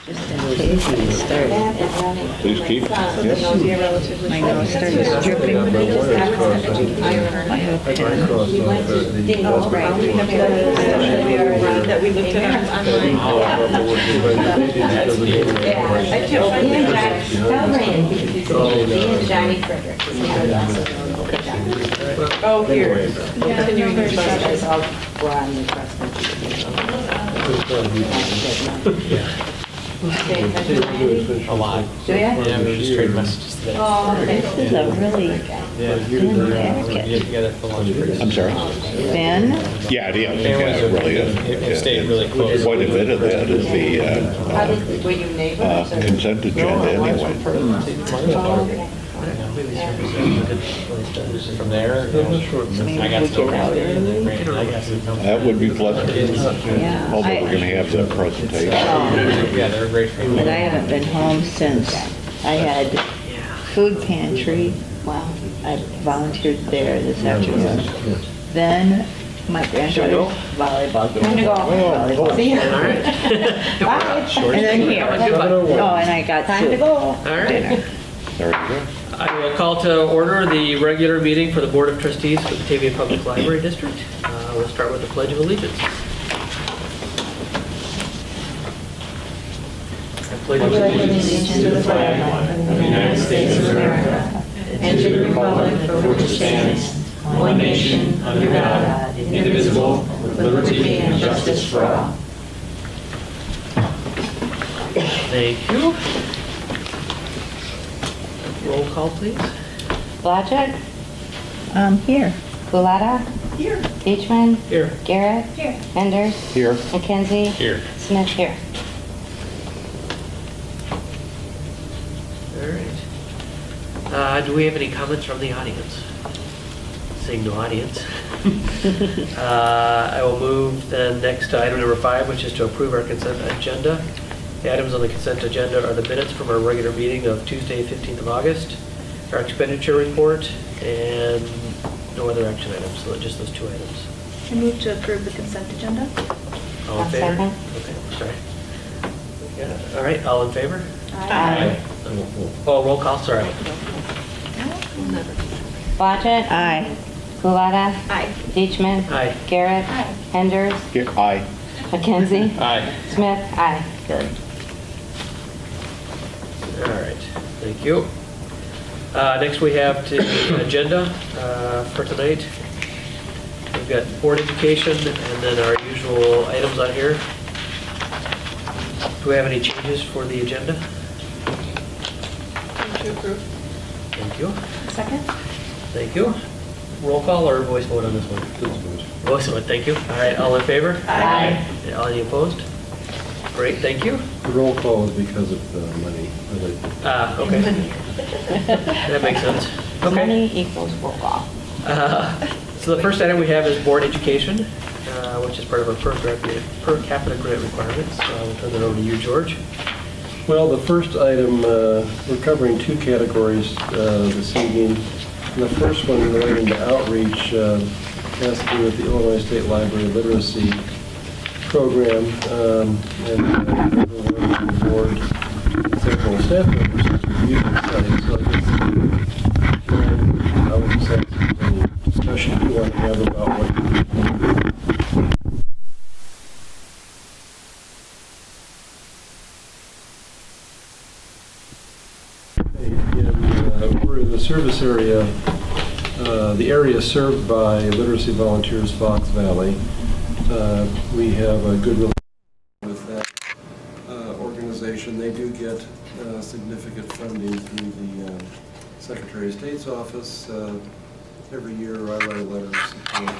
Just in case I started. Please keep. My nose started dripping. I have a pen. That we looked at online. Oh, here. Continuing instructions. A lot. Do you? Yeah, we were just trading messages today. Oh, This is a really Yeah, thin packet. get together for lunch. I'm sorry? Thin? Yeah, it is. Yeah, it really is. It stayed really close. Quite a bit of that is the Were you neighbors? consent agenda anyway. From there, I got we to get out early. I guess it comes. That would be pleasant. Yeah. Although we're going to have the presentation. Yeah, they're great for But I haven't been home since I had food pantry. Well, I volunteered there this afternoon. Then my granddaughter's volleyball game. Time to go. Volleyball. See ya. Bye. And then here. Oh, and I got Time to soup. go. All right. Dinner. There you go. I will call to order the regular meeting for the Board of Trustees for the Batavia Public Library District. We'll start with the Pledge of Allegiance. I pledge Allegiance to the flag of the United States of America and to the republic for which it stands, one nation, under God, indivisible, with liberty and justice for all. Thank you. Roll call, please. Blodgett, Here. Gulata. Here. Beechman. Here. Garrett. Here. Enders. Here. McKenzie. Here. Smith here. All right. Do we have any comments from the audience? Seeing no audience. I will move then next to item number 5, which is to approve our consent agenda. The items on the consent agenda are the minutes from our regular meeting of Tuesday, 15th of August, our expenditure report, and no other action items, so just those 2 items. I move to approve the consent agenda. All in I'll favor? second. Okay, sorry. Yeah, all right, all in favor? Aye. Oh, roll call, sorry. Blodgett. Aye. Gulata. Aye. Beechman. Aye. Garrett. Enders. Here. Aye. McKenzie. Aye. Smith. Aye. Good. All right, thank you. Next we have the agenda for tonight. We've got board education and then our usual items on here. Do we have any changes for the agenda? Move to approve. Thank you. Second? Thank you. Roll call or voice vote on this one? Voice vote, thank you. All right, all in favor? Aye. Any opposed? Great, thank you. The roll call is because of the money related. Okay. That makes sense. Okay. Money equals roll call. So the first item we have is board education, which is part of our per capita grant requirements. We'll turn that over to you, George. Well, the first item, we're covering 2 categories this evening. And the first one relating to outreach has to do with the Illinois State Library Literacy Program. And everyone on the board, several staff members have reviewed the study. So I guess I would just ask any discussion you want to have about what we're in the service area, the area served by Literacy Volunteers Fox Valley. We have a good relationship with that organization. They do get significant funding through the Secretary of State's office. Every year I write a letter of support,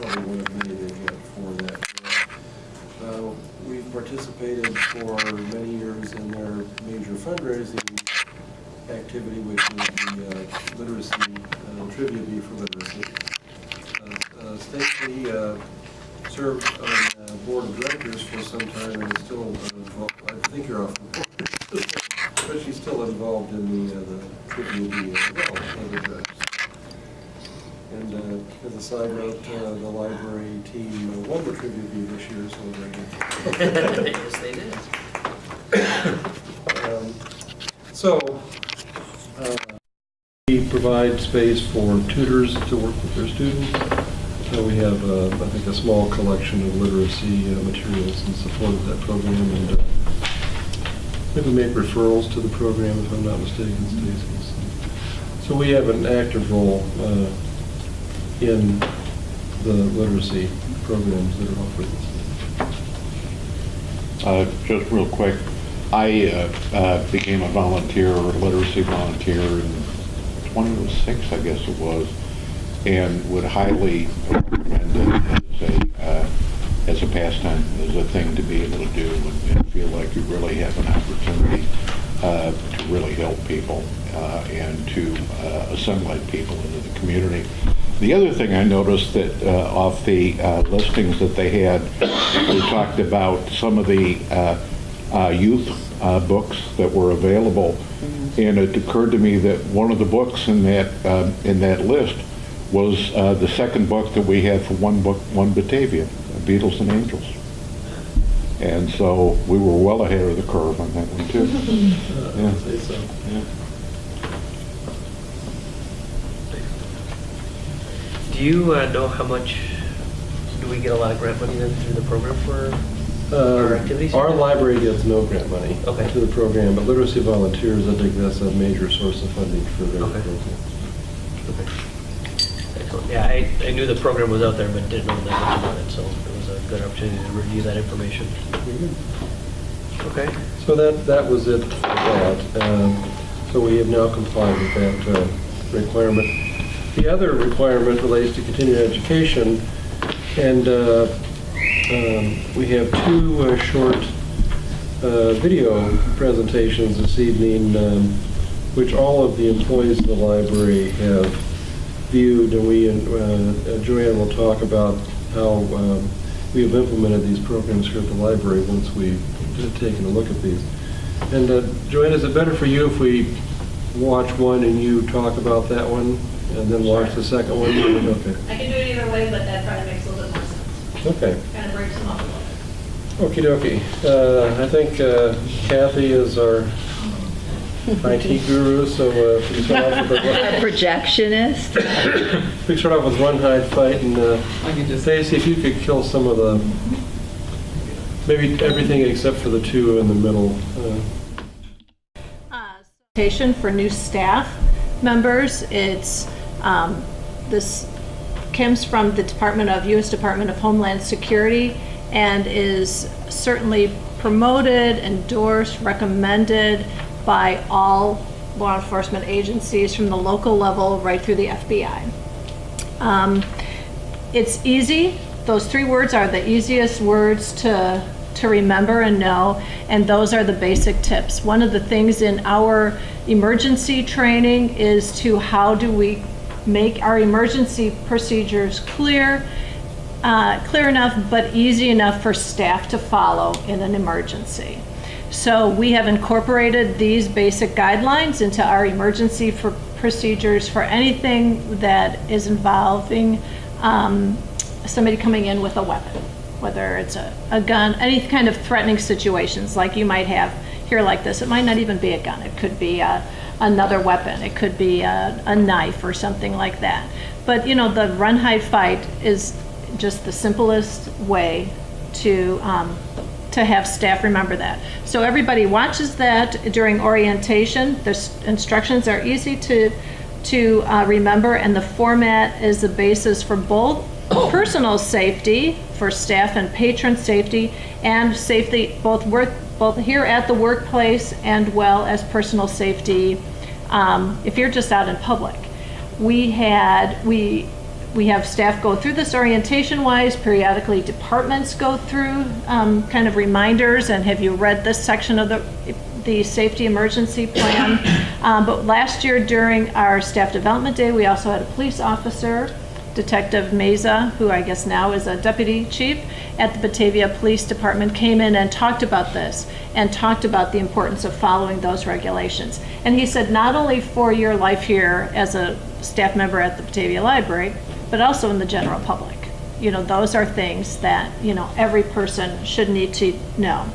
probably one of many they get for that. We've participated for many years in their major fundraising activity, which is the literacy trivia bee for literacy. Stacy served on the board of directors for some time and is still involved. I think you're off the board, but she's still involved in the trivia bee as well as other judges. And as a side note, the library team won the trivia bee this year, so very good. Yes, they did. So, we provide space for tutors to work with their students. We have, I think, a small collection of literacy materials in support of that program, and I think we make referrals to the program, if I'm not mistaken, Stacy. So we have an active role in the literacy programs that are offered. Just real quick, I became a volunteer, a literacy volunteer in 2006, I guess it was, and would highly recommend it as a pastime, as a thing to be able to do and feel like you really have an opportunity to really help people and to assimilate people into the community. The other thing I noticed that off the listings that they had, they talked about some of the youth books that were available, and it occurred to me that one of the books in that list was the second book that we had for One Batavia, Beatles and Angels. And so we were well ahead of the curve on that one too. Yeah. I'd say so. Yeah. Do you know how much, do we get a lot of grant money then through the program for our activities? Our library gets no grant money Okay. to the program, but Literacy Volunteers, I think that's a major source of funding for their Okay. program. Okay. Excellent. Yeah, I knew the program was out there, but didn't know that much about it, so it was a good opportunity to review that information. Okay. So that was it for that. So we have now complied with that requirement. The other requirement relates to continuing education, and we have two short video presentations this evening, which all of the employees of the library have viewed, and we Joanne will talk about how we have implemented these programs here at the library once we've taken a look at these. And Joanne, is it better for you if we watch one and you talk about that one, and then watch the second one? Okay. I can do it either way, but that probably makes a little bit more sense. Okay. Kind of breaks them up a little bit. Okie dokie. I think Kathy is our IT guru, so if we start off with A projectionist. we start off with Run, Hide, Fight, and Stacy, if you could kill some of the, maybe everything except for the two in the middle. For new staff members. It's this comes from the U.S. Department of Homeland Security and is certainly promoted, endorsed, recommended by all law enforcement agencies from the local level right through the FBI. It's easy. Those three words are the easiest words to remember and know, and those are the basic tips. One of the things in our emergency training is to how do we make our emergency procedures clear enough but easy enough for staff to follow in an emergency. So we have incorporated these basic guidelines into our emergency procedures for anything that is involving somebody coming in with a weapon, whether it's a gun, any kind of threatening situations like you might have here like this. It might not even be a gun. It could be another weapon. It could be a knife or something like that. But you know, the Run, Hide, Fight is just the simplest way to have staff remember that. So everybody watches that during orientation. The instructions are easy to remember, and the format is the basis for both personal safety for staff and patron safety, and safety both here at the workplace and well as personal safety if you're just out in public. We have staff go through this orientation-wise. Periodically, departments go through kind of reminders, and have you read this section of the safety emergency plan? But last year during our staff development day, we also had a police officer, Detective Meza, who I guess now is a deputy chief at the Batavia Police Department, came in and talked about this and talked about the importance of following those regulations. And he said not only for your life here as a staff member at the Batavia Library, but also in the general public. You know, those are things that, you know, every person should need to know.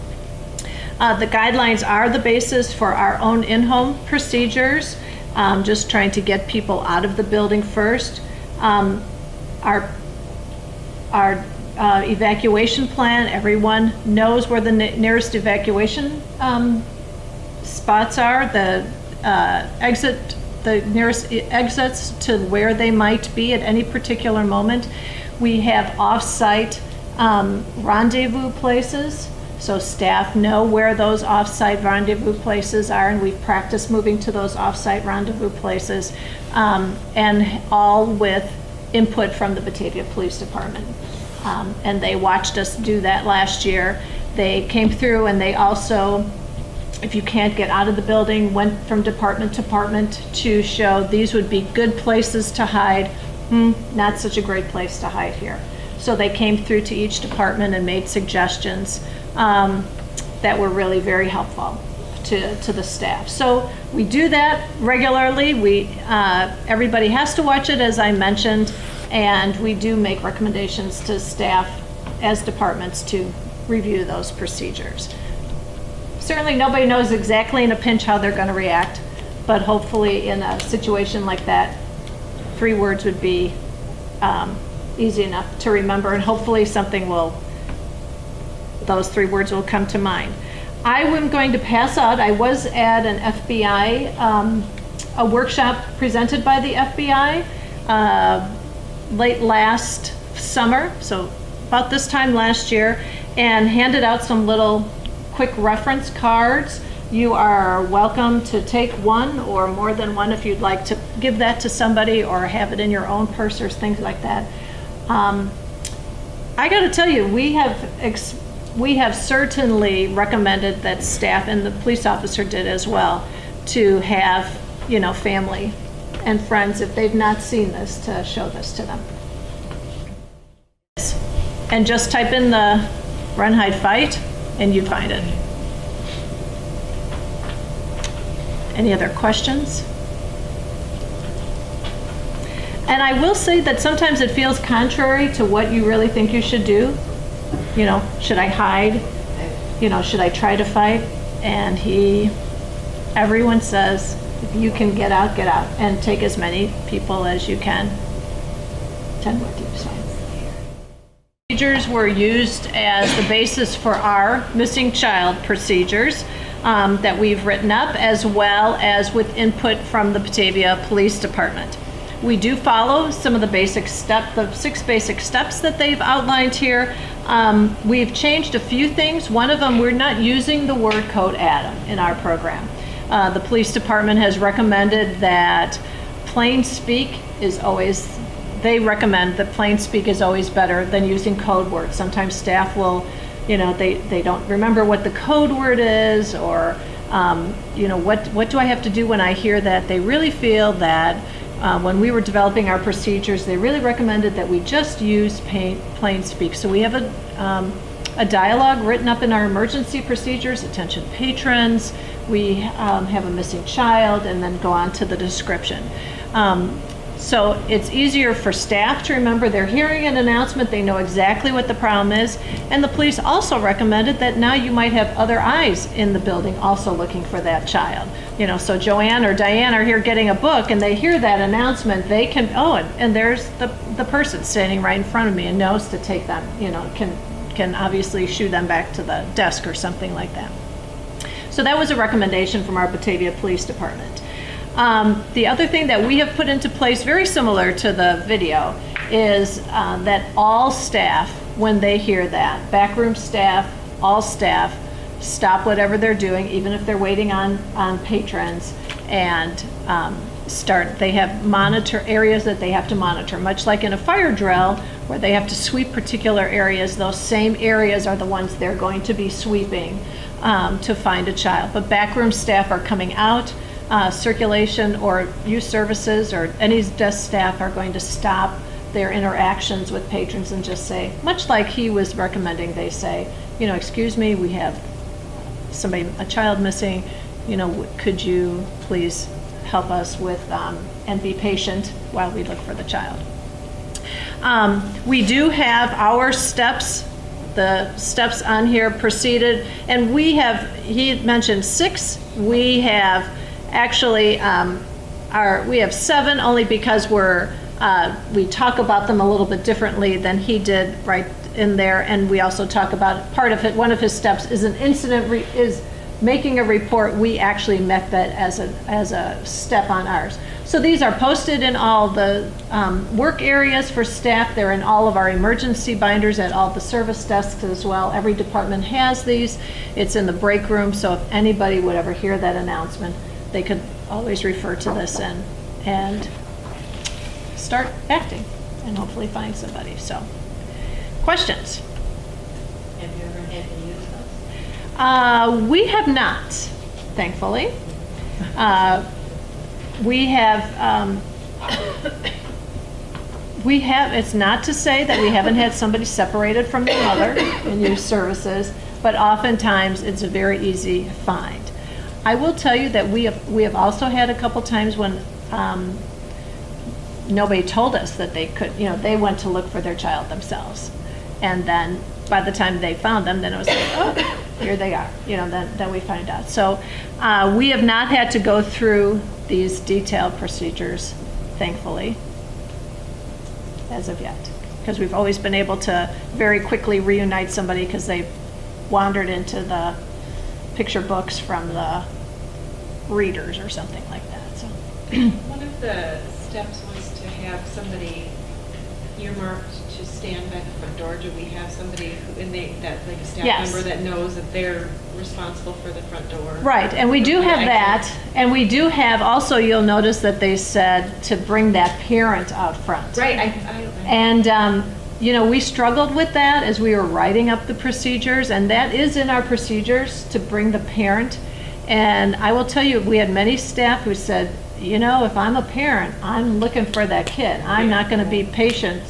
The guidelines are the basis for our own in-home procedures, just trying to get people out of the building first. Our evacuation plan, everyone knows where the nearest evacuation spots are, the nearest exits to where they might be at any particular moment. We have off-site rendezvous places, so staff know where those off-site rendezvous places are, and we've practiced moving to those off-site rendezvous places, and all with input from the Batavia Police Department. And they watched us do that last year. They came through and they also, if you can't get out of the building, went from department to department to show these would be good places to hide. Not such a great place to hide here. So they came through to each department and made suggestions that were really very helpful to the staff. So we do that regularly. Everybody has to watch it, as I mentioned, and we do make recommendations to staff as departments to review those procedures. Certainly nobody knows exactly in a pinch how they're going to react, but hopefully in a situation like that, 3 words would be easy enough to remember, and hopefully those 3 words will come to mind. I am going to pass out, I was at an FBI, a workshop presented by the FBI late last summer, so about this time last year, and handed out some little quick reference cards. You are welcome to take one or more than one if you'd like to give that to somebody or have it in your own purse or things like that. I got to tell you, we have certainly recommended that staff, and the police officer did as well, to have, family and friends, if they've not seen this, to show this to them. And just type in the run, hide, fight, and you'd find it. Any other questions? And I will say that sometimes it feels contrary to what you really think you should do. Should I hide? Should I try to fight? And everyone says, if you can get out, and take as many people as you can. 10 with you, so. Procedures were used as the basis for our missing child procedures that we've written up, as well as with input from the Batavia Police Department. We do follow some of the the 6 basic steps that they've outlined here. We've changed a few things. One of them, we're not using the word code Adam in our program. The police department has recommended that plain speak they recommend that plain speak is always better than using code words. Sometimes staff will, they don't remember what the code word is, or, what do I have to do when I hear that? They really feel that when we were developing our procedures, they really recommended that we just use plain speak. So we have a dialogue written up in our emergency procedures, attention patrons, we have a missing child, and then go on to the description. So it's easier for staff to remember. They're hearing an announcement, they know exactly what the problem is, and the police also recommended that now you might have other eyes in the building also looking for that child. So Joanne or Diane are here getting a book, and they hear that announcement, they can, and there's the person standing right in front of me and knows to take them, can obviously shoo them back to the desk or something like that. So that was a recommendation from our Batavia Police Department. The other thing that we have put into place, very similar to the video, is that all staff, when they hear that, backroom staff, all staff, stop whatever they're doing, even if they're waiting on patrons, and they have areas that they have to monitor, much like in a fire drill where they have to sweep particular areas. Those same areas are the ones they're going to be sweeping to find a child. But backroom staff are coming out, circulation or youth services or any desk staff are going to stop their interactions with patrons and just say, much like he was recommending, they say, excuse me, we have a child missing, could you please help us with, and be patient while we look for the child. We do have our steps, the steps on here proceeded, and we have, he mentioned 6, we have actually, we have 7 only because we talk about them a little bit differently than he did right in there, and we also talk about, part of it, one of his steps is an incident, is making a report. We actually met that as a step on ours. So these are posted in all the work areas for staff. They're in all of our emergency binders at all the service desks as well. Every department has these. It's in the break room, so if anybody would ever hear that announcement, they could always refer to this and start acting and hopefully find somebody. So, questions? Have you ever had to use those? We have not, thankfully. We have, it's not to say that we haven't had somebody separated from their mother and use services, but oftentimes it's a very easy find. I will tell you that we have also had a couple times when nobody told us that they could, they went to look for their child themselves. And then by the time they found them, then it was like, oh, here they are, then we find out. So we have not had to go through these detailed procedures, thankfully, as of yet. Because we've always been able to very quickly reunite somebody because they wandered into the picture books from the readers or something like that. So One of the steps was to have somebody earmarked to stand by the front door. Do we have somebody like a staff Yes. member that knows that they're responsible for the front door? right, and we do have that, and we do have also, you'll notice that they said to bring that parent out front. Right. And, we struggled with that as we were writing up the procedures, and that is in our procedures to bring the parent. And I will tell you, we had many staff who said, if I'm a parent, I'm looking for that kid. I'm not going to be patient,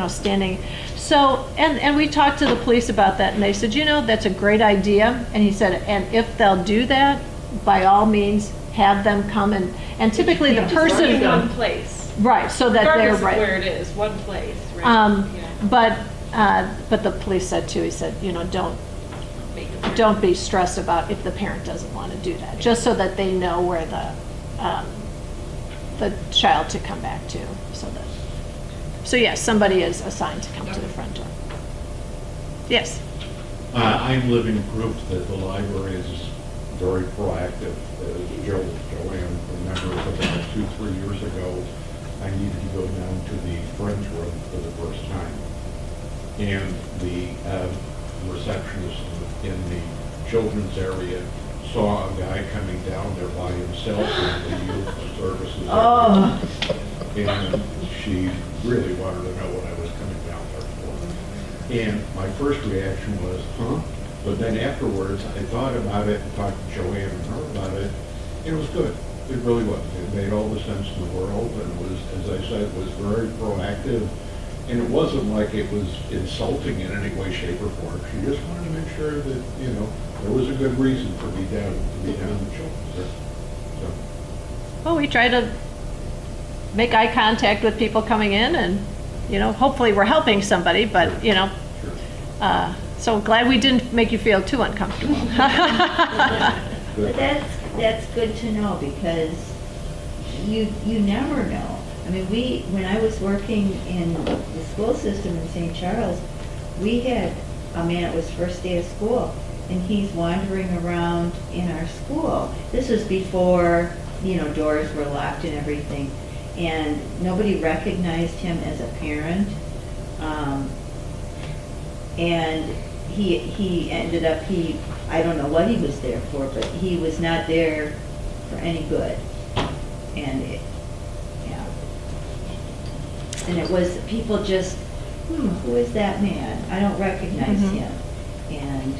standing. So, and we talked to the police about that, and they said, that's a great idea. And he said, and if they'll do that, by all means, have them come and typically the person. In one place. Right, so that they're Regardless of right. where it is, one place, right? But the police said too, he said, don't be stressed about if the parent doesn't want to do that, just so that they know where the child to come back to, so yes, somebody is assigned to come to the front door. Yes. I'm living proof that the library is very proactive. As Joanne remembers, about 2-3 years ago, I needed to go down to the Friends room for the first time. And the receptionist in the children's area saw a guy coming down there by himself in the youth services. Oh. And she really wanted to know what I was coming down there for. And my first reaction was, huh? But then afterwards, I thought about it and talked to Joanne and her about it. It was good. It really was. It made all the sense in the world, and it was, as I said, it was very proactive. And it wasn't like it was insulting in any way, shape, or form. She just wanted to make sure that, there was a good reason for me down the children's there. So. Well, we try to make eye contact with people coming in, and hopefully we're helping somebody, but so glad we didn't make you feel too uncomfortable. But that's good to know, because you never know. I mean, when I was working in the school system in St. Charles, we had a man, it was first day of school, and he's wandering around in our school. This was before, doors were locked and everything, and nobody recognized him as a parent. And he ended up, I don't know what he was there for, but he was not there for any good. And and it was, people just, who is that man? I don't recognize him. And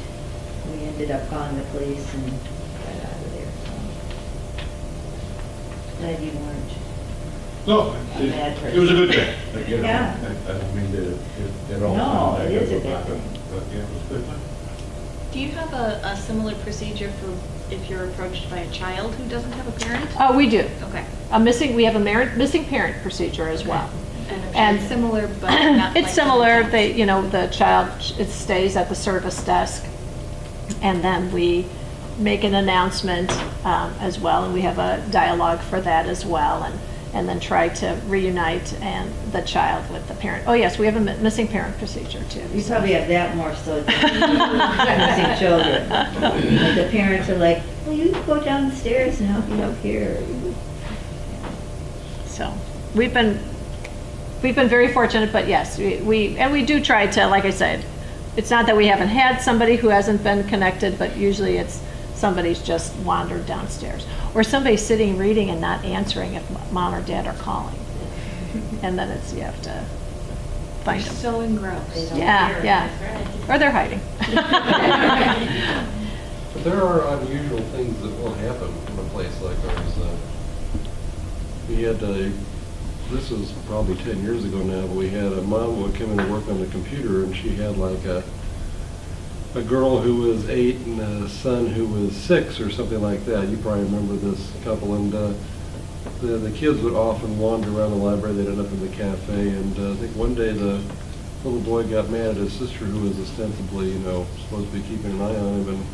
we ended up calling the police and got out of there. So glad you weren't. No, A bad person. it was a good thing. Yeah. I don't mean to at all. No, sound it is a negative good about thing. it, but yeah, it was a good thing. Do you have a similar procedure for if you're approached by a child who doesn't have a parent? We do. Okay. We have a missing parent procedure as well. And It's similar, but not it's like similar, the they, the child, it stays at the service desk, and then we make an announcement as well, and we have a dialogue for that as well, and then try to reunite and the child with the parent. Oh, yes, we have a missing parent procedure, too. You probably have that more so than missing children. Like the parents are like, well, you go down the stairs and help me up here. So, we've been very fortunate, but yes, we do try to, like I said, it's not that we haven't had somebody who hasn't been connected, but usually it's somebody's just wandered downstairs. Or somebody's sitting reading and not answering if mom or dad are calling. And then you have to find them. So engrossed. Yeah. Or they're hiding. But there are unusual things that will happen in a place like ours. We had this was probably 10 years ago now, but we had a mom who would come in and work on the computer, and she had like a girl who was 8 and a son who was 6 or something like that. You probably remember this couple. And the kids would often wander around the library. They'd end up in the cafe. And I think one day the little boy got mad at his sister, who was ostensibly, supposed to be keeping an eye on him, and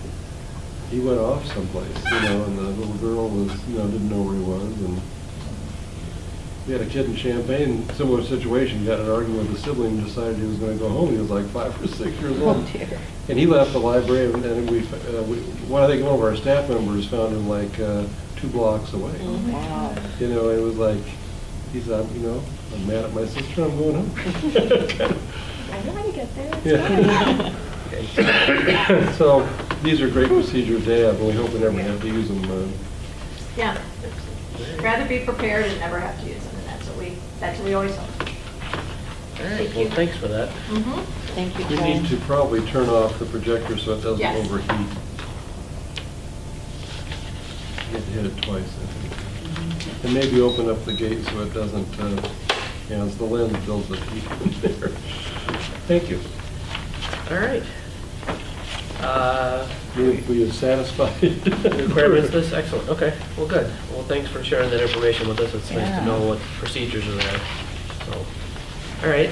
he went off someplace, and the little girl was, didn't know where he was. And we had a kid in Champaign, similar situation, got in an argument with a sibling, and decided he was going to go home. He was like 5 or 6 years old. Oh, dear. And he left the library, and I think one of our staff members found him like 2 blocks away. Wow. It was like, he said, I'm mad at my sister, I'm going home. I know how to get there. Yeah. So these are great procedures to have, and we hope we never have to use them. Yeah. Rather be prepared and never have to use them, and that's what we always hope. All right, well, thanks for that. Thank you, We John. need to probably turn off the projector so it doesn't Yes. overheat. You have to hit it twice, I think. And maybe open up the gate so it doesn't, it's the lens that builds the heat in there. Thank you. All right. Were you satisfied? Requirements this, excellent, okay, well, good. Well, thanks for sharing that information with us, it's nice Yeah. to know what procedures are there, so. All right,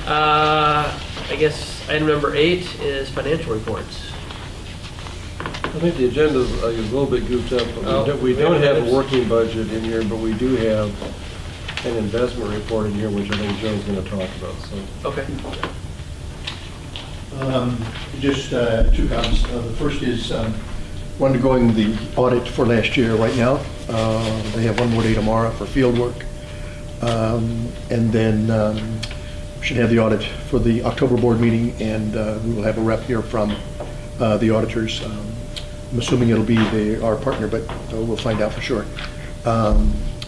I guess item number 8 is financial reports. I think the agenda is a little bit goofed up. But Oh, we don't have a items? working budget in here, but we do have an investment report in here, which I think Joe's going to talk about, so. Okay. Just 2 comments. The first is we're undergoing the audit for last year right now. They have one more day tomorrow for field work. And then should have the audit for the October board meeting, and we will have a rep here from the auditors. I'm assuming it'll be our partner, but we'll find out for sure.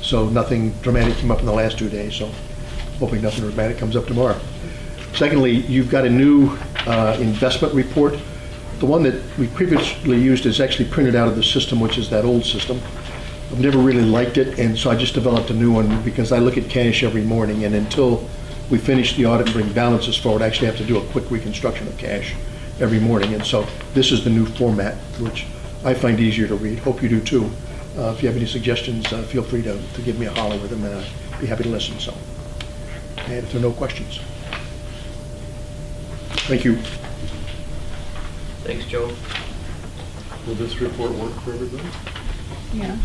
So nothing dramatic came up in the last 2 days, so hoping nothing dramatic comes up tomorrow. Secondly, you've got a new investment report. The one that we previously used is actually printed out of the system, which is that old system. I've never really liked it, and so I just developed a new one because I look at cash every morning, and until we finish the audit and bring balances forward, I actually have to do a quick reconstruction of cash every morning. And so this is the new format, which I find easier to read. Hope you do too. If you have any suggestions, feel free to give me a holler with them, and I'd be happy to listen. So, and if there are no questions. Thank you. Thanks, Joe. Will this report work for everybody? Yeah.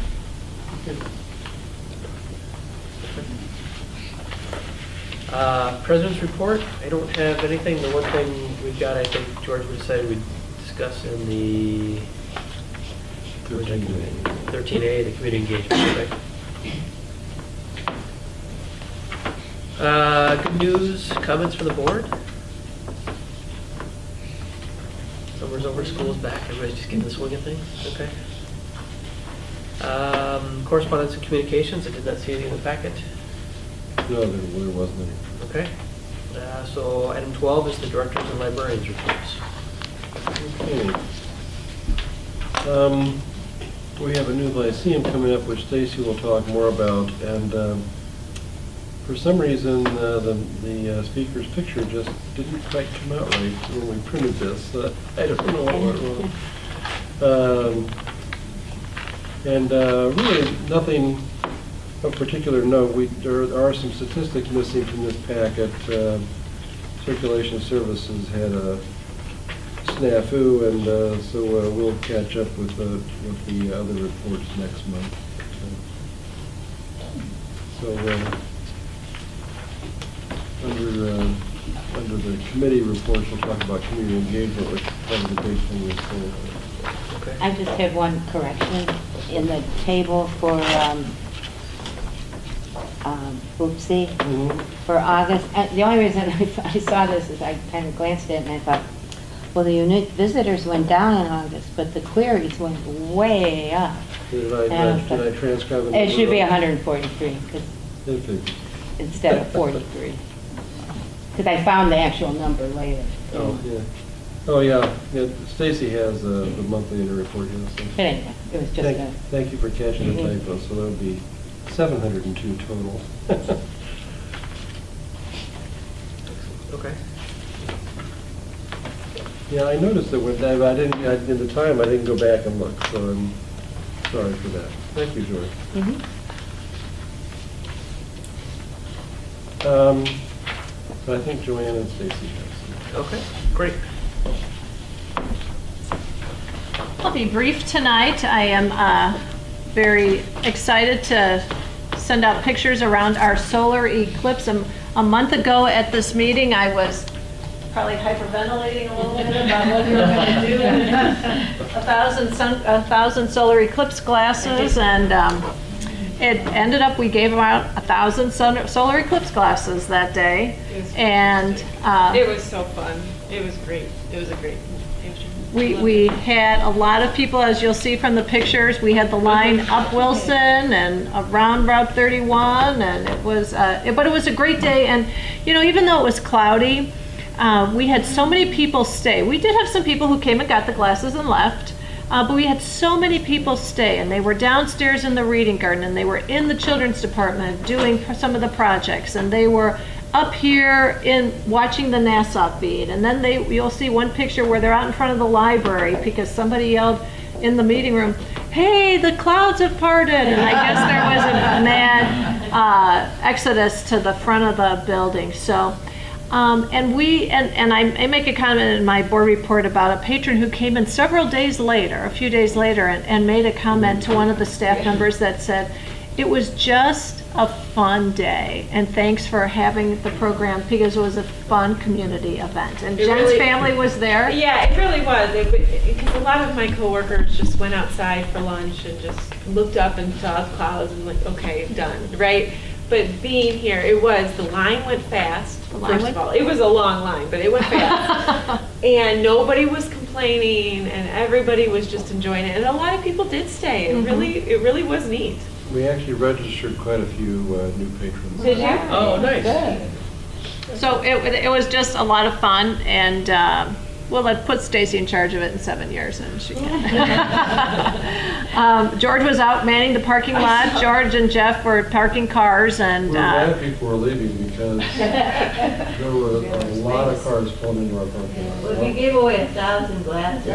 President's report, I don't have anything. The one thing we've got, I think George would say we'd discuss in the 13A, the community engagement. Okay. Good news, comments from the board? Summer's over, school's back, everybody's just getting the swing of things, okay. Correspondence and communications, I did not see any in the packet. No, there wasn't any. Okay. So item 12 is the directors and librarians reports. Okay. We have a new lyceum coming up, which Stacy will talk more about, and for some reason, the speaker's picture just didn't quite come out right when we printed this. I don't know what went wrong. And really nothing Of particular note, there are some statistics missing from this packet. Circulation Services had a snafu, and so we'll catch up with the other reports next month. So under the committee reports, we'll talk about community engagement, which is probably the big thing this whole. Okay. I just have one correction in the table for, oopsie, for August. The only reason I saw this is I kind of glanced at it and I thought, well, the unique visitors went down in August, but the queries went way up. Did I transcribe it? It should be 143 instead of 43. Because I found the actual number later. Oh, yeah. Oh, yeah. Stacy has the monthly inter report here. So. But anyway, it was just a... Thank you for catching the typo. So that would be 702 total. Okay. Yeah, I noticed that with that, in the time, I didn't go back and look, so I'm sorry for that. Thank you, Joy. So I think Joanne and Stacy have some. Okay, great. I'll be brief tonight. I am very excited to send out pictures around our solar eclipse. A month ago at this meeting, I was probably hyperventilating a little bit about what we were going to do. 1,000 solar eclipse glasses, and it ended up we gave out 1,000 solar eclipse glasses that day, and it was so fun. It was great. It was a great afternoon. we had a lot of people, as you'll see from the pictures. We had the line up Wilson and around Route 31, and it was but it was a great day. And you know, even though it was cloudy, we had so many people stay. We did have some people who came and got the glasses and left, but we had so many people stay, and they were downstairs in the reading garden, and they were in the children's department doing some of the projects, and they were up here in watching the Nassau bead. And then you'll see one picture where they're out in front of the library because somebody yelled in the meeting room, "Hey, the clouds have parted!" And I guess there was a mad exodus to the front of the building. So. And I make a comment in my board report about a patron who came in a few days later, and made a comment to one of the staff members that said, "It was just a fun day, and thanks for having the program because it was a fun community event." And Jen's family was there. Yeah, it really was. Because a lot of my coworkers just went outside for lunch and just looked up and saw the clouds and like, okay, done, right? But being here, the line went fast. First of all, it was a long line, but it went fast. And nobody was complaining, and everybody was just enjoying it. And a lot of people did stay. It really was neat. We actually registered quite a few new patrons. Did you? Oh, nice. Good. So it was just a lot of fun, and we'll put Stacy in charge of it in 7 years, and she can. George was out manning the parking lot. George and Jeff were parking cars, and we're glad people were leaving because there were a lot of cars pulled into our parking lot. Well, if you gave away 1,000 glasses,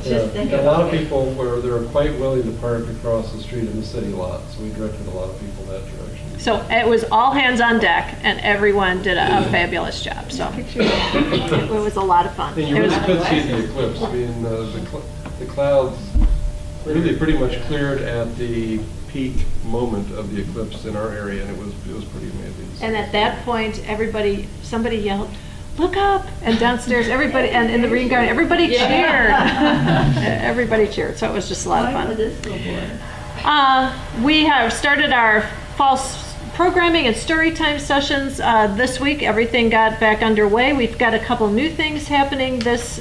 just think a about lot of it. people they were quite willing to park across the street in the city lot, so we directed a lot of people that direction. so it was all hands on deck, and everyone did a fabulous job. So it was a lot of fun. And you really could see the eclipse. I mean, the clouds really pretty much cleared at the peak moment of the eclipse in our area, and it was pretty amazing. And at that point, somebody yelled, "Look up!" And downstairs, everybody, and in the reading garden, everybody cheered. Everybody cheered. So it was just a lot of fun. We have started our fall programming and story time sessions this week. Everything got back underway. We've got a couple new things happening this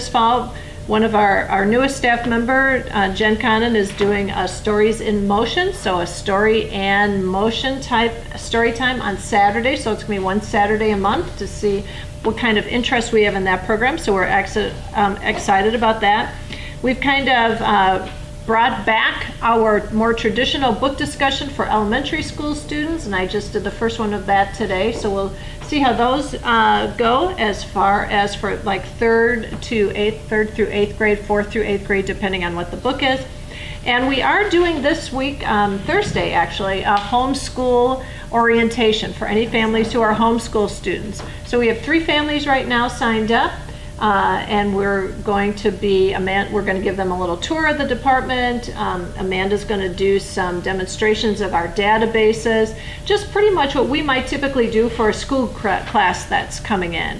fall. One of our newest staff member, Jen Connon, is doing a Stories in Motion, so a story and motion type story time on Saturday. So it's going to be one Saturday a month to see what kind of interest we have in that program. So we're excited about that. We've kind of brought back our more traditional book discussion for elementary school students, and I just did the first one of that today. So we'll see how those go as far as for like third through eighth grade, 4th through 8th grade, depending on what the book is. And we are doing this week, Thursday actually, a homeschool orientation for any families who are homeschool students. So we have 3 families right now signed up. And we're going to give them a little tour of the department. Amanda's going to do some demonstrations of our databases, just pretty much what we might typically do for a school class that's coming in,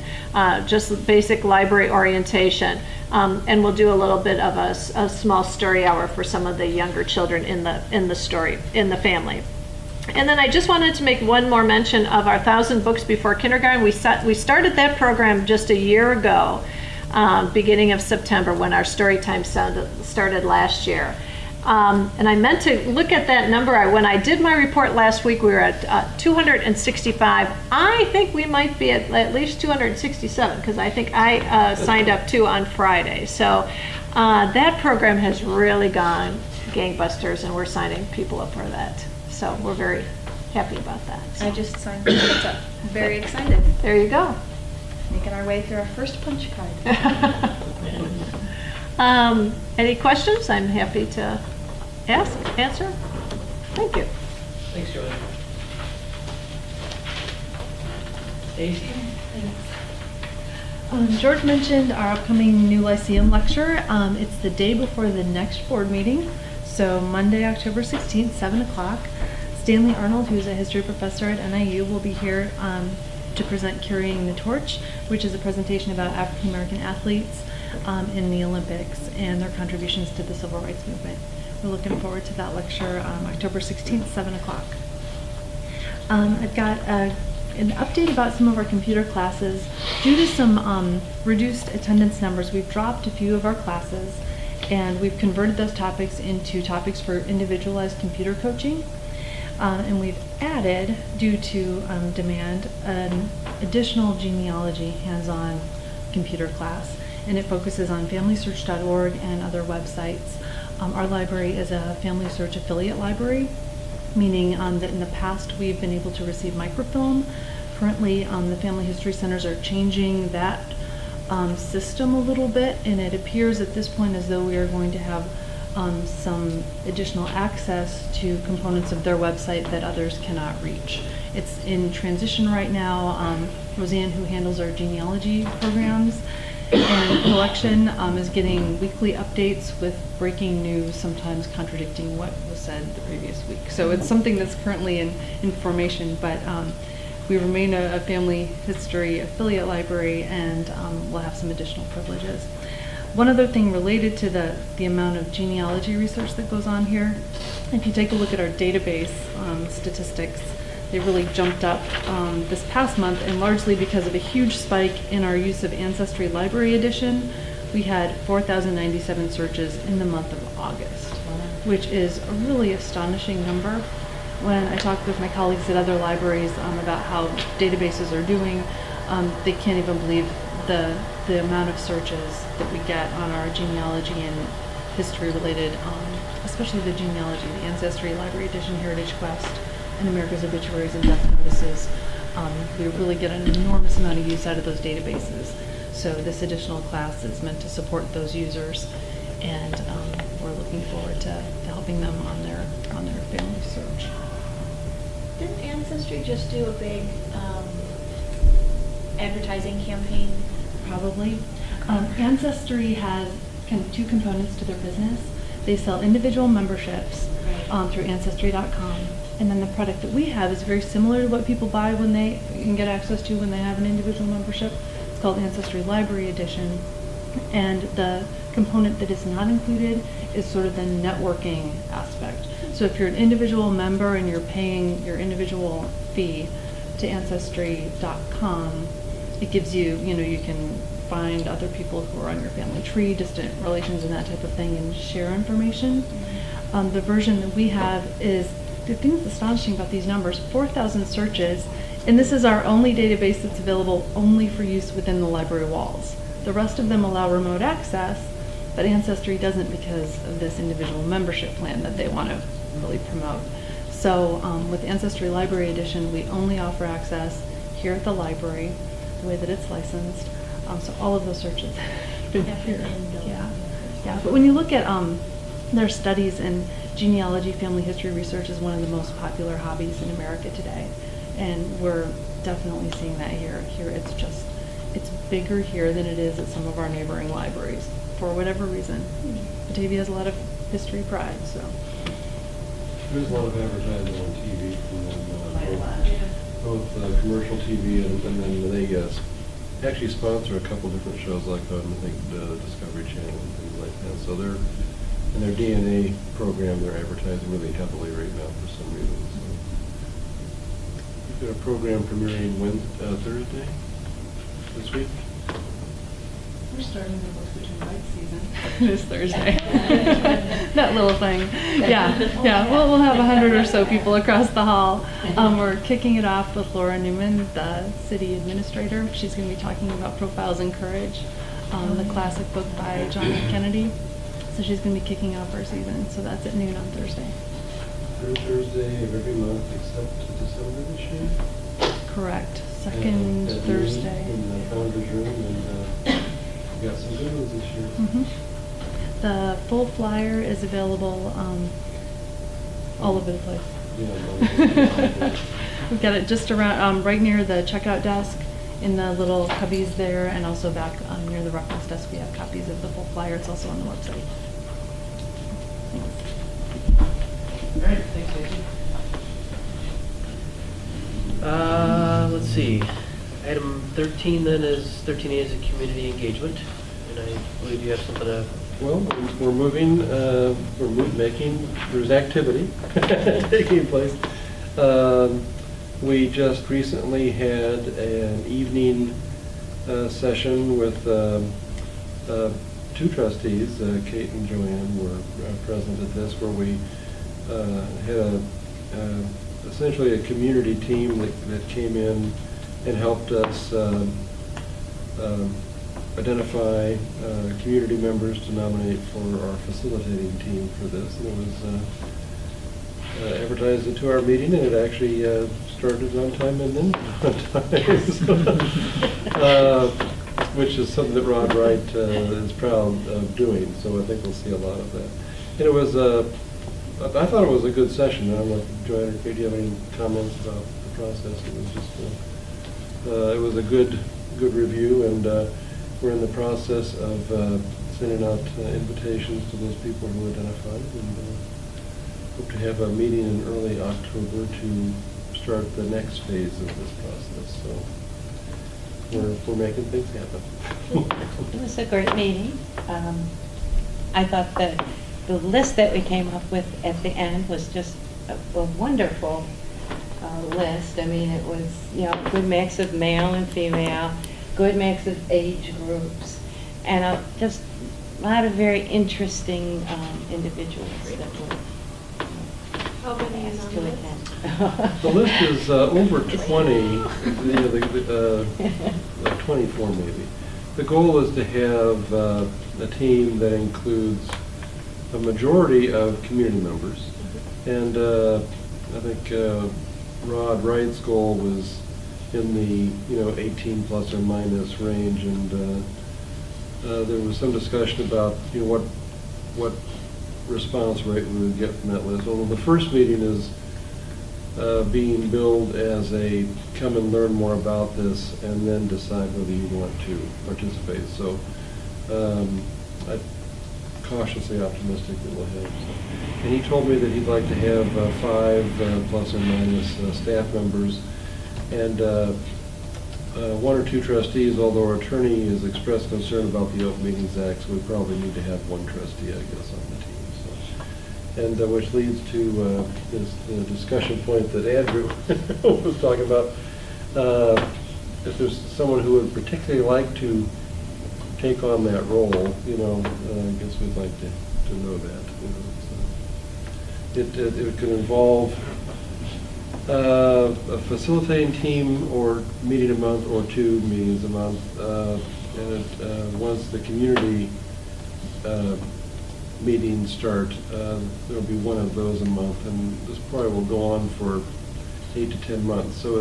just basic library orientation. And we'll do a little bit of a small story hour for some of the younger children in the family. And then I just wanted to make one more mention of our 1,000 Books Before Kindergarten. We started that program just a year ago, beginning of September, when our story time started last year. And I meant to look at that number. When I did my report last week, we were at 265. I think we might be at least 267, because I think I signed up too on Friday. So that program has really gone gangbusters, and we're signing people up for that. So we're very happy about that. I just signed the kids up. Very excited. There you go. Making our way through our first punch card. Any questions? I'm happy to answer. Thank you. Thanks, Joanne. Stacy? George mentioned our upcoming new Lyceum lecture. It's the day before the next board meeting, so Monday, October 16th, 7 o'clock. Stanley Arnold, who's a history professor at NIU, will be here to present Carrying the Torch, which is a presentation about African American athletes in the Olympics and their contributions to the civil rights movement. We're looking forward to that lecture, October 16th, 7 o'clock. I've got an update about some of our computer classes. Due to some reduced attendance numbers, we've dropped a few of our classes, and we've converted those topics into topics for individualized computer coaching. And we've added, due to demand, an additional genealogy hands-on computer class, and it focuses on FamilySearch.org and other websites. Our library is a Family Search affiliate library, meaning that in the past we've been able to receive microfilm. Currently, the Family History Centers are changing that system a little bit, and it appears at this point as though we are going to have some additional access to components of their website that others cannot reach. It's in transition right now. Roseanne, who handles our genealogy programs and collection, is getting weekly updates with breaking news, sometimes contradicting what was said the previous week. So it's something that's currently in formation, but we remain a family history affiliate library, and we'll have some additional privileges. One other thing related to the amount of genealogy research that goes on here, if you take a look at our database statistics, they really jumped up this past month, and largely because of a huge spike in our use of Ancestry Library Edition. We had 4,097 searches in the month of August, which is a really astonishing number. When I talk with my colleagues at other libraries about how databases are doing, they can't even believe the amount of searches that we get on our genealogy and history related, especially the genealogy, the Ancestry Library Edition, Heritage Quest, and America's Obituaries and Death Notices. We really get an enormous amount of use out of those databases. So this additional class is meant to support those users, and we're looking forward to helping them on their family search. Didn't Ancestry just do a big advertising campaign? Probably. Ancestry has kind of two components to their business. They sell individual memberships through Ancestry.com, and then the product that we have is very similar to what people buy when they can get access to when they have an individual membership. It's called Ancestry Library Edition, and the component that is not included is sort of the networking aspect. So if you're an individual member and you're paying your individual fee to Ancestry.com, it gives you, you can find other people who are on your family tree, distant relations and that type of thing, and share information. The version that we have is, the thing that's astonishing about these numbers, 4,000 searches, and this is our only database that's available only for use within the library walls. The rest of them allow remote access, but Ancestry doesn't because of this individual membership plan that they want to really promote. So with Ancestry Library Edition, we only offer access here at the library, the way that it's licensed. So all of those searches have been here. Yeah. But when you look at Their studies in genealogy, family history research is one of the most popular hobbies in America today. And we're definitely seeing that here. Here it's bigger here than it is at some of our neighboring libraries, for whatever reason. Batavia has a lot of history pride, so. There's a lot of advertising on TV from them, both commercial TV and then they actually sponsor a couple different shows like on, I think, Discovery Channel and things like that. So they're, in their DNA program, they're advertising really heavily right now for some reason. So we've got a program premiering Thursday this week. We're starting the Books Between Bites season this Thursday. That little thing. Yeah. We'll have 100 or so people across the hall. We're kicking it off with Laura Newman, the city administrator. She's going to be talking about Profiles in Courage, the classic book by John F. Kennedy. So she's going to be kicking off our season. So that's at noon on Thursday. Third Thursday of every month except December this year. Correct. Second At Thursday. noon in the founder's room, and we got some good ones this year. Mm-hmm. The full flyer is available all over the place. Yeah. We've got it just around, right near the checkout desk, in the little cubbies there, and also back near the reference desk. We have copies of the full flyer. It's also on the website. Thanks. All right, thanks, Stacy. Let's see. Item 13 then is, 13A is a community engagement, and I believe you have something to... Well, we're moving, there's activity taking place. We just recently had an evening session with two trustees, Kate and Joanne were present at this, where we had essentially a community team that came in and helped us identify community members to nominate for our facilitating team for this. And it was advertised into our meeting, and it actually started on time and then on time, which is something that Rod Wright is proud of doing. So I think we'll see a lot of that. And it was, I thought it was a good session. I don't know if Joanne or Kate, do you have any comments about the process? It was just, it was a good review, and we're in the process of sending out invitations to those people who identified, and hope to have a meeting in early October to start the next phase of this process. So we're making things happen. It was a great meeting. I thought that the list that we came up with at the end was just a wonderful list. I mean, it was, a good mix of male and female, good mix of age groups, and just a lot of very interesting individuals that were How many is asked on to the list? attend. The list is over 20, like 24 maybe. The goal is to have a team that includes a majority of community members, and I think Rod Wright's goal was in the 18 plus or minus range, and there was some discussion about what response rate we would get from that list. Although the first meeting is being billed as a come and learn more about this and then decide whether you want to participate. So I'm cautiously optimistic that we'll have some. And he told me that he'd like to have 5 plus or minus staff members, and 1 or 2 trustees, although our attorney has expressed concern about the Open Meetings Act, so we probably need to have 1 trustee, I guess, on the team. So, and which leads to this discussion point that Andrew was talking about. If there's someone who would particularly like to take on that role, I guess we'd like to know that. It could involve a facilitating team or meeting a month or 2 meetings a month, and once the community meetings start, there'll be 1 of those a month, and this probably will go on for 8 to 10 months. So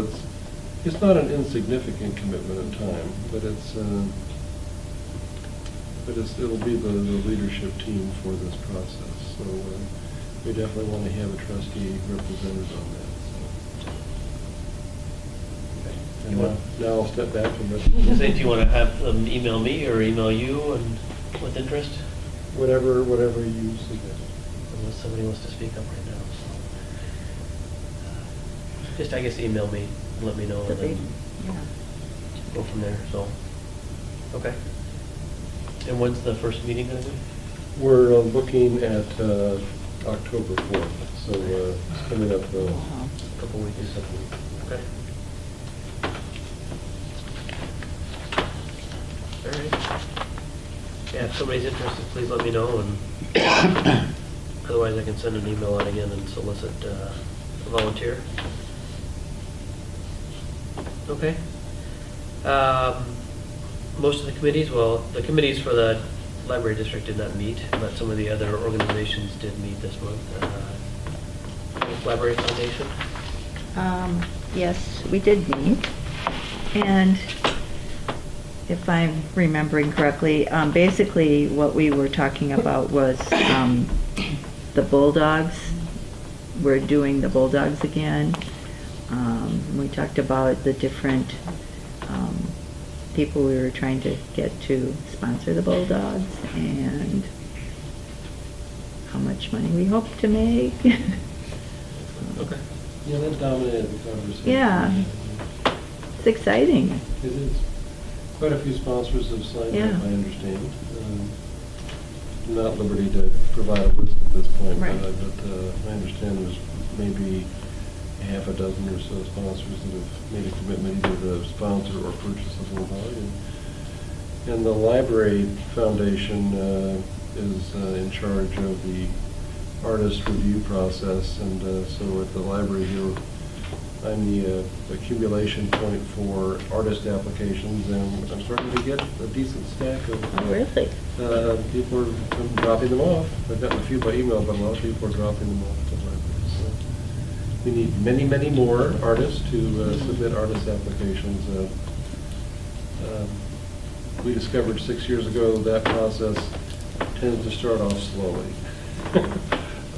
it's not an insignificant commitment in time, but it's But it'll be the leadership team for this process, so we definitely want to have a trustee representative on that. So. And now I'll step back and let Do you want to have them email me or email you and with interest? whatever you suggest. Unless somebody wants to speak up right now. So. Just, I guess, email me and let me know, and then go from there, so. Okay. And when's the first meeting going to be? We're looking at October 4th, so it's coming up. A couple weeks. Okay. All right. Yeah, if somebody's interested, please let me know, and otherwise I can send an email out again and solicit a volunteer. Okay. Most of the committees, well, the committees for the library district did not meet, but some of the other organizations did meet this month. Library Foundation? Yes, we did meet. And if I'm remembering correctly, basically what we were talking about was the Bulldogs. We're doing the Bulldogs again. We talked about the different people we were trying to get to sponsor the Bulldogs and how much money we hope to make. Okay. Yeah, that dominated the conversation. Yeah. It's exciting. It is. Quite a few sponsors have signed Yeah. up, I understand. I'm not at liberty to provide a list at this point, Right. but I understand there's maybe half a dozen or so sponsors that have made a commitment either to sponsor or purchase a little volume. And the Library Foundation is in charge of the artist review process, and so at the library here, I'm the accumulation point for artist applications, and I'm starting to get a decent stack of Oh, really? people are dropping them off. I've gotten a few by email, but a lot of people are dropping them off at the library. So we need many, many more artists to submit artist applications. We discovered 6 years ago that process tends to start off slowly.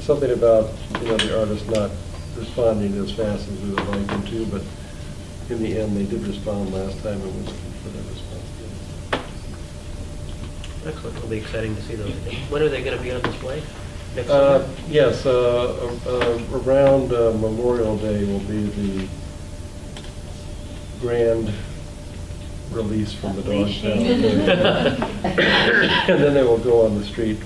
Something about the artist not responding as fast as we would like them to, but in the end, they did respond last time, and we're looking for their response again. Excellent. It'll be exciting to see those again. When are they going to be on display? Next summer? Yes, around Memorial Day will be the grand release from the dog pound. And then they will go on the street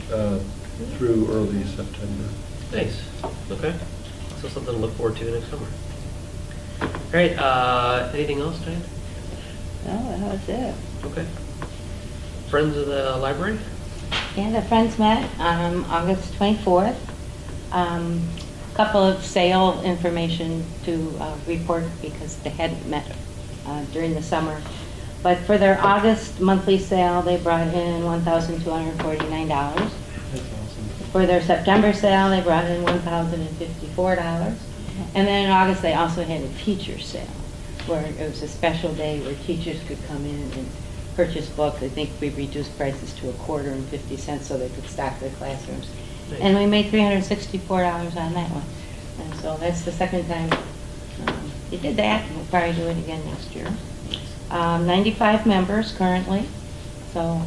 through early September. Nice. Okay. So something to look forward to next summer. All right. Anything else, Diane? No, that was it. Okay. Friends of the library? Yeah, the Friends met on August 24th. Couple of sale information to report because they hadn't met during the summer. But for their August monthly sale, they brought in $1,249. That's awesome. For their September sale, they brought in $1,054. And then in August, they also had a teacher sale, where it was a special day where teachers could come in and purchase books. I think we reduced prices to $1.50 so they could stock their classrooms. Nice. And we made $364 on that one. And so that's the second time they did that. We'll probably do it again next year. 95 members currently. So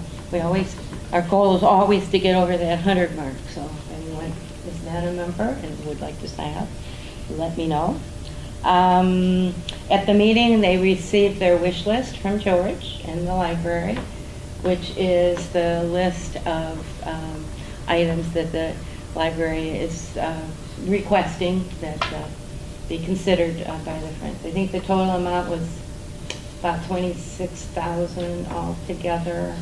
our goal is always to get over that 100 mark. So if anyone is not a member and would like to sign up, let me know. At the meeting, they received their wish list from George in the library, which is the list of items that the library is requesting that be considered by the Friends. I think the total amount was about $26,000 altogether.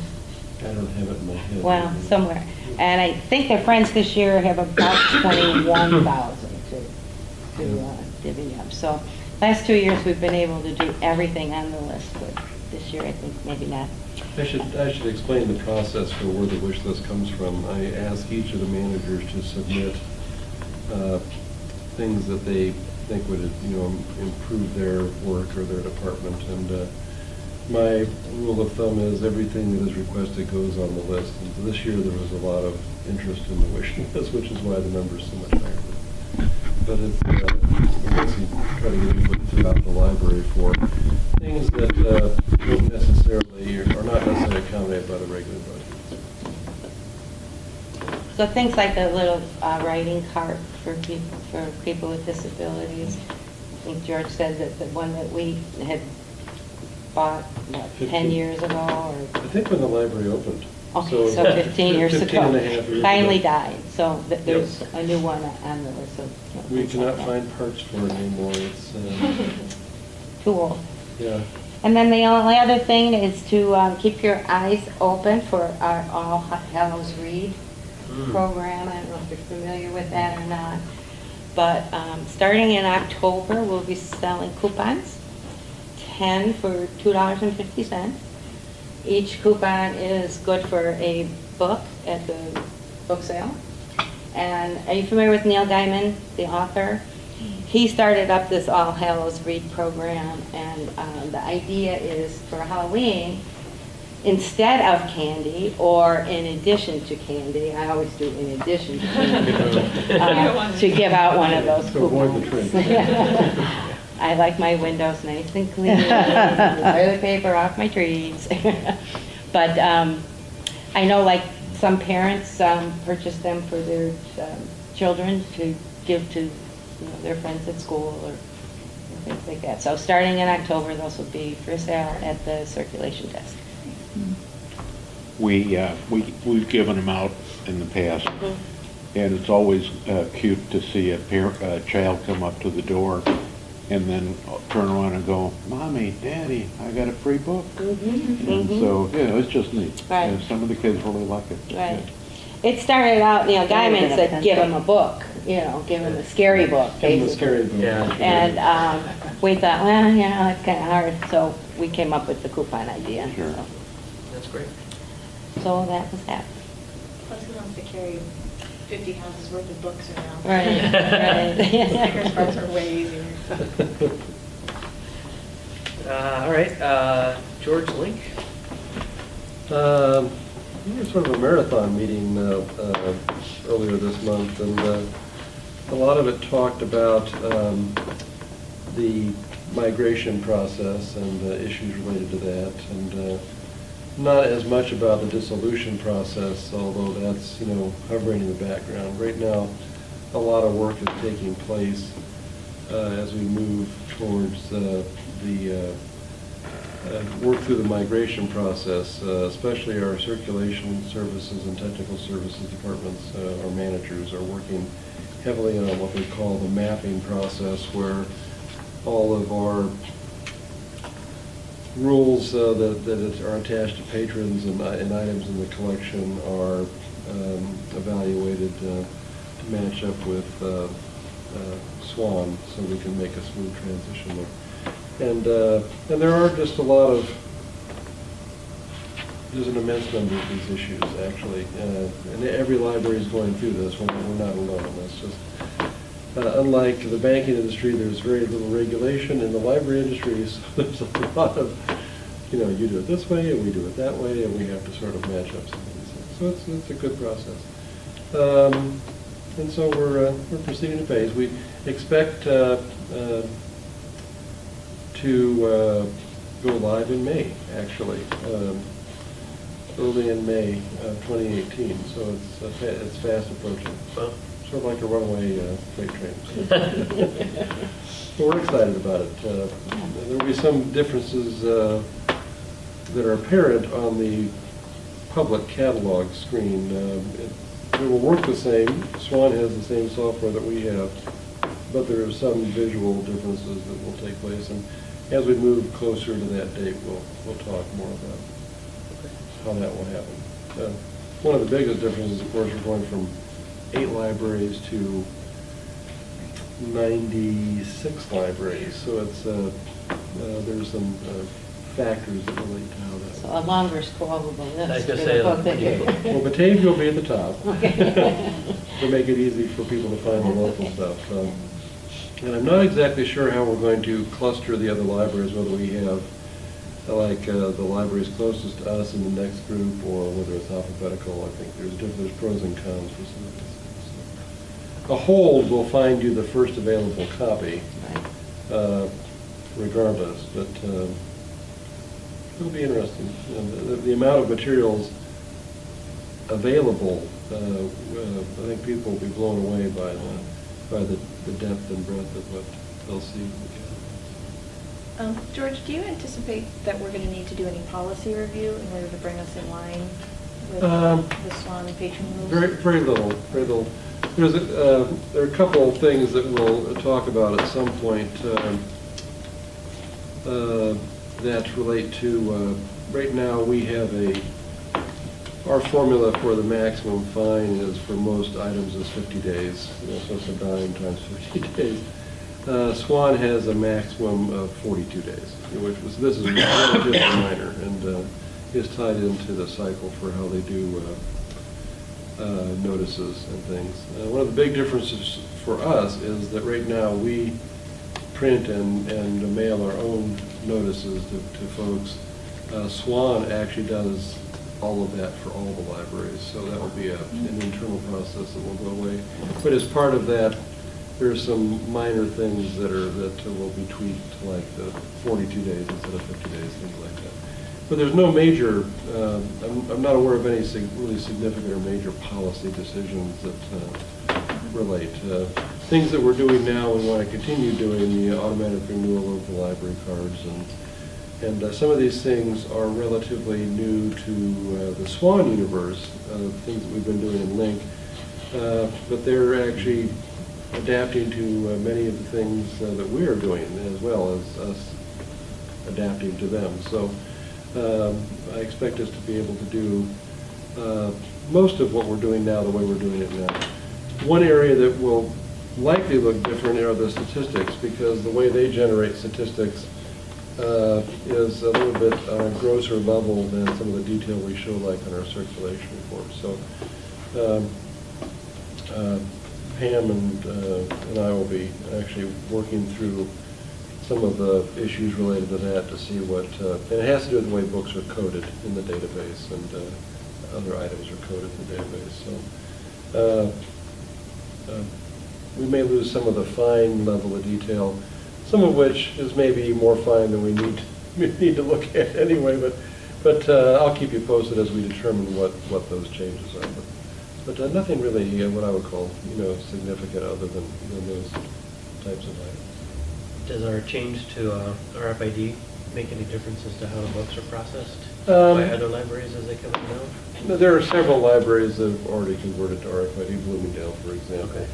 I don't have it in my head. Well, somewhere. And I think the Friends this year have about $21,000 to divvy up. So last 2 years, we've been able to do everything on the list, but this year, I think maybe not. I should explain the process for where the wish list comes from. I ask each of the managers to submit things that they think would improve their work or their department, and my rule of thumb is everything that is requested goes on the list. And this year, there was a lot of interest in the wish list, which is why the number's so much higher. But it's, basically try to get input throughout the library for things that don't necessarily, are not necessarily accommodated by the regular budget. So things like a little writing cart for people with disabilities. I think George said that the one that we had bought, what, 10 years ago, or? I think when the library opened. Okay, so 15 years 15 ago. and a half years Finally ago. died, so there's a new one on the list. We cannot find parts for it anymore. It's, Too old. yeah. And then the only other thing is to keep your eyes open for our All Hallows Read program. I don't know if you're familiar with that or not. But starting in October, we'll be selling coupons, 10 for $2.50. Each coupon is good for a book at the book sale. And are you familiar with Neil Gaiman, the author? He started up this All Hallows Read program, and the idea is for Halloween, instead of candy or in addition to candy, I always do in addition to candy, to give out one of those To avoid the coupons. trick. I like my windows nice and clean, toilet paper off my trees. But I know like some parents purchase them for their children to give to their friends at school or things like that. So starting in October, those will be for sale at the circulation desk. We've given them out in the past, and it's always cute to see a child come up to the door and then turn around and go, "Mommy, Daddy, I got a free book." And so, it's just neat. Right. And some of the kids really like it. Right. It started out, Gaiman said, give them a book, give them a scary book, Give them a basically. scary book. Yeah. And we thought, well, it's kind of hard, so we came up with the coupon idea. Sure. That's great. So that was that. Plus, who wants to carry 50 houses worth of books around? Right, Stickers parts are right. way easier. All right, George Link. We had sort of a marathon meeting earlier this month, and a lot of it talked about the migration process and issues related to that, and not as much about the dissolution process, although that's, hovering in the background. Right now, a lot of work is taking place as we move towards work through the migration process, especially our circulation services and technical services departments, our managers are working heavily on what we call the mapping process, where all of our rules that are attached to patrons and items in the collection are evaluated to match up with SWAN, so we can make a smooth transition there. And there are just there's an immense number of these issues, actually. And every library is going through this. We're not alone. It's just, unlike the banking industry, there's very little regulation. In the library industry, so there's a lot of, you do it this way, and we do it that way, and we have to sort of match up some of these things. So it's a good process. And so we're proceeding at pace. We expect to go live in May, actually, early in May of 2018. So it's fast approaching. Well, Sort of like a runaway freight train. So we're excited about it. There will be some differences that are apparent on the public catalog screen. It will work the same. SWAN has the same software that we have, but there are some visual differences that will take place. And as we move closer to that date, we'll talk more about how that will happen. One of the biggest differences, of course, we're going from 8 libraries to 96 libraries. So it's there's some factors that relate to how that. So a longer scrollable list. I was gonna for say, the book that you're- Well, Batavia will be at the top Okay. to make it easy for people to find the local stuff. And I'm not exactly sure how we're going to cluster the other libraries, whether we have like the libraries closest to us in the next group, or whether it's alphabetical. I think there's pros and cons for some of these things. So. A hold will find you the first available copy, regardless, but it'll be interesting. The amount of materials available, I think people will be blown away by the depth and breadth of what they'll see. George, do you anticipate that we're going to need to do any policy review in order to bring us in line with the SWAN patron rules? Very little, very little. There are a couple of things that we'll talk about at some point that relate to, right now we have our formula for the maximum fine is for most items is 50 days, so it's a dime times 50 days. SWAN has a maximum of 42 days, this is relatively minor, and is tied into the cycle for how they do notices and things. One of the big differences for us is that right now we print and mail our own notices to folks. SWAN actually does all of that for all the libraries, so that will be an internal process that will go away. But as part of that, there are some minor things that will be tweaked, like the 42 days instead of 50 days, things like that. But there's no major, I'm not aware of any really significant or major policy decisions that relate. Things that we're doing now, we want to continue doing, the automatic renewal of the library cards, and some of these things are relatively new to the SWAN universe, things that we've been doing in Link, but they're actually adapting to many of the things that we are doing, as well as us adapting to them. So I expect us to be able to do most of what we're doing now the way we're doing it now. One area that will likely look different are the statistics, because the way they generate statistics is a little bit on a grosser level than some of the detail we show, like on our circulation reports. So Pam and I will be actually working through some of the issues related to that to see what, and it has to do with the way books are coded in the database and other items are coded in the database. So we may lose some of the fine level of detail, some of which is maybe more fine than we need to look at anyway, but I'll keep you posted as we determine what those changes are. But nothing really what I would call, significant other than those types of items. Does our change to RFID make any difference as to how the books are processed by other libraries as they come in now? There are several libraries that have already converted to RFID, Bloomingdale, for example. Okay.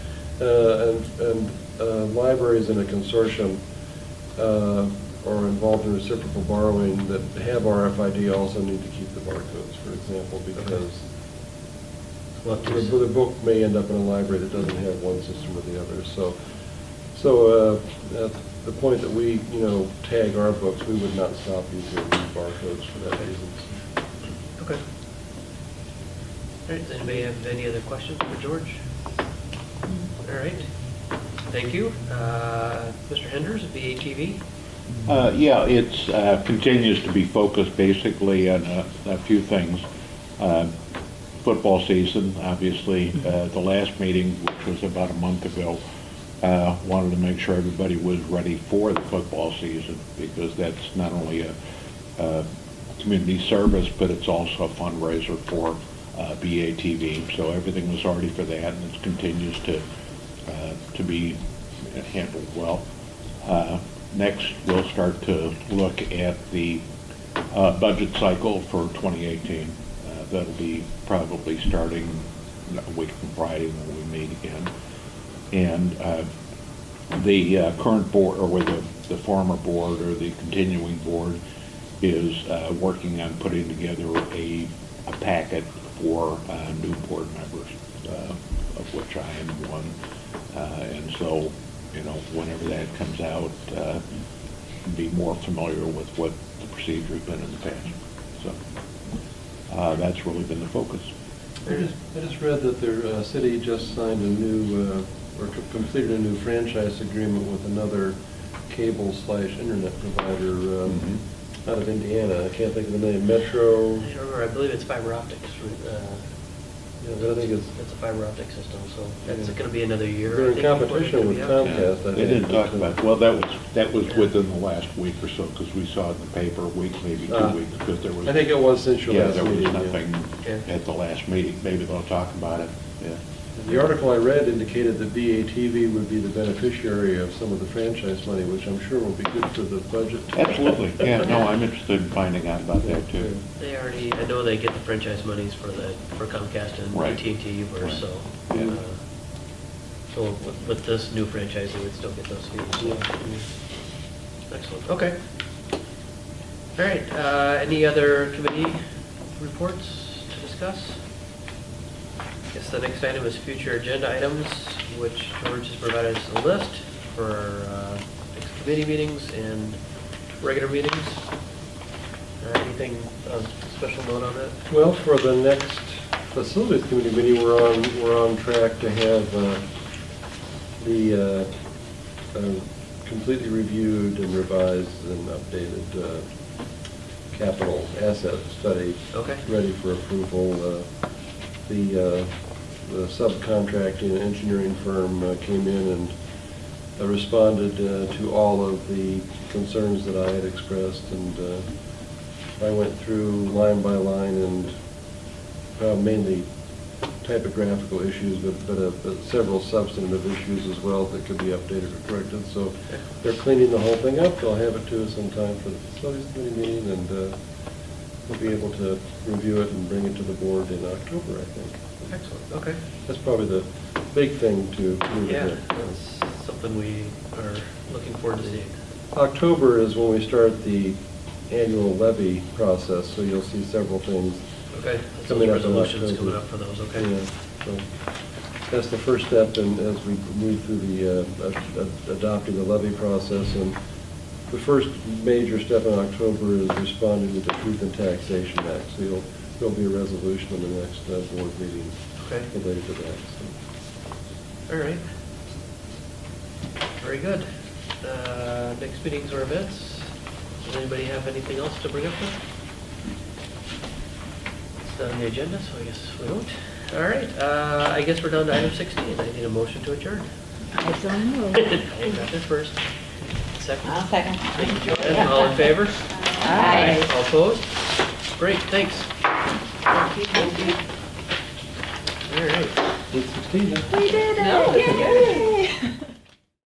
And libraries in a consortium are involved in reciprocal borrowing that have RFID also need to keep the barcodes, for example, because the book may end up in a library that doesn't have one system or the other. So at the point that we, tag our books, we would not stop using barcodes for that reason. Okay. All right, does anybody have any other questions for George? All right, thank you. Mr. Henders, BATV. Yeah, it's continues to be focused basically on a few things. Football season, obviously, the last meeting, which was about a month ago, wanted to make sure everybody was ready for the football season, because that's not only a community service, but it's also a fundraiser for BATV. So everything was already for that, and it continues to be handled well. Next, we'll start to look at the budget cycle for 2018. That'll be probably starting a week from Friday when we meet again. And the current board, or the former board, or the continuing board, is working on putting together a packet for new board members, of which I am one. And so, whenever that comes out, be more familiar with what the procedure has been in the past. So that's really been the focus. I just read that their city just signed a new, or completed a new franchise agreement with another cable/internet provider. out of Indiana. I can't think of the name. Metro. I don't remember, I believe it's fiber optics. Yeah, but I think It's a fiber optic system, so it's going to be another year. They're I in think, before it's competition gonna with be out. Comcast. I They think. didn't talk about, well, that was within the last week or so, because we saw it in the paper a week, maybe 2 weeks, because there was. I think it was since your Yeah, last there was meeting. yeah. nothing Yeah. at the last meeting. Maybe they'll talk about it, yeah. The article I read indicated that BATV would be the beneficiary of some of the franchise money, which I'm sure will be good for the budget. Absolutely, yeah, no, I'm interested in finding out about that too. They already, I know they get the franchise monies for Comcast and Right. AT&T, or Right. so. Yeah. So with this new franchise, they would still get those fees. So. Excellent, okay. All right, any other committee reports to discuss? Guess the next item is future agenda items, which George has provided us a list for next committee meetings and regular meetings. Anything of special note on that? Well, for the next facilities committee meeting, we're on track to have the completely reviewed and revised and updated capital asset study Okay. ready for approval. The subcontracting engineering firm came in and responded to all of the concerns that I had expressed, and I went through line by line and mainly typographical issues, but several substantive issues as well that could be updated or corrected. So they're cleaning the whole thing up. They'll have it to us in time for the facilities committee meeting, and we'll be able to review it and bring it to the board in October, I think. Excellent, okay. That's probably the big thing to move Yeah, ahead. that's something we are looking forward to seeing. October is when we start the annual levy process, so you'll see several things. Okay, that's Coming those up in resolutions October. coming up for those, okay? Yeah, so that's the first step, and as we move through the adopting the levy process, and the first major step in October is responding to the Truth in Taxation Act. So there'll be a resolution in the next board meeting Okay. related to that. So. All right. Very good. Next meetings or events? Does anybody have anything else to bring up there? It's not on the agenda, so I guess we don't. All right, I guess we're down to item 16. I need a motion to adjourn. I don't know. I got this first. Second. I'll second. Thank you, Joanne. All in favor? Aye. All opposed? Great, thanks. Thank you. All right. It's 16, huh? We did it! Yay!